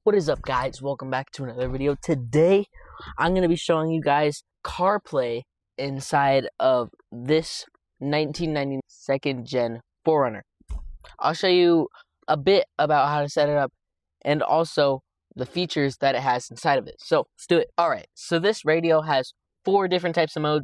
What is up, guys? Welcome back to another video. Today I'm going to be showing you guys CarPlay inside of this 1990 second gen 4Runner. I'll show you a bit about how to set it up and also the features that it has inside of it. So let's do it. Alright, so this radio has 4 different types of mode.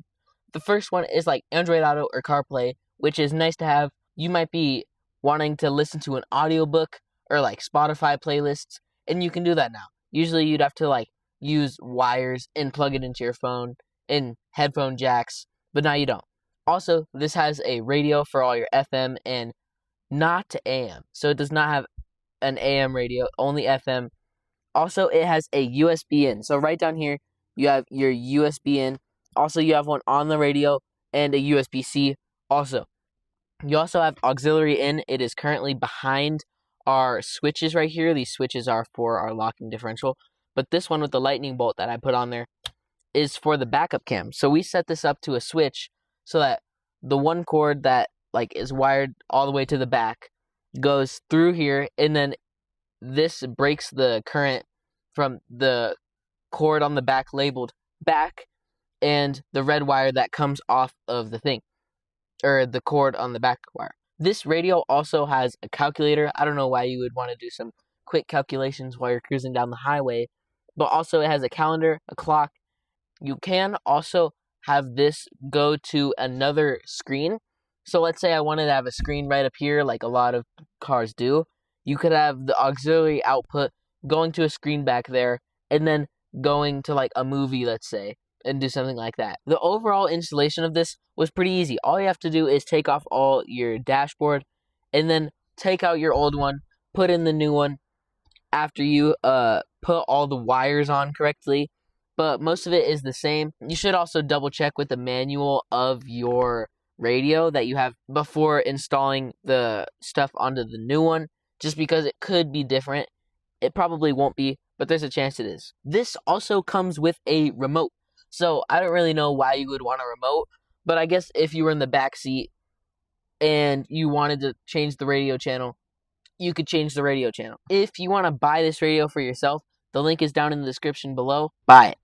The first one is like Android Auto or CarPlay, which is nice to have. You might be wanting to listen to an audiobook or like Spotify playlists, and you can do that now. Usually you'd have to like use wires and plug it into your phone and headphone jacks, but now you don't. Also, this has a radio for all your FM and not AM. So it does not have an AM radio, only FM. Also, it has a USB in. So right down here, you have your USB in. Also, you have one on the radio and a USB-C also. You also have auxiliary in. It is currently behind our switches right here. These switches are for our locking differential. But this one with the lightning bolt that I put on there is for the backup cam. So we set this up to a switch so that the one cord that like is wired all the way to the back goes through here, and then this breaks the current from the cord on the back labeled back and the red wire that comes off of the thing, or the cord on the back wire. This radio also has a calculator. I don't know why you would want to do some quick calculations while you're cruising down the highway, but also it has a calendar, a clock. You can also have this go to another screen. So let's say I wanted to have a screen right up here like a lot of cars do. You could have the auxiliary output going to a screen back there and then going to like a movie, let's say, and do something like that. The overall installation of this was pretty easy. All you have to do is take off all your dashboard and then take out your old one, put in the new one after you put all the wires on correctly. But most of it is the same. You should also double check with the manual of your radio that you have before installing the stuff onto the new one, just because it could be different. It probably won't be, but there's a chance it is. This also comes with a remote. So I don't really know why you would want a remote, but I guess if you were in the back seat and you wanted to change the radio channel, you could change the radio channel. If you want to buy this radio for yourself, the link is down in the description below. Buy it.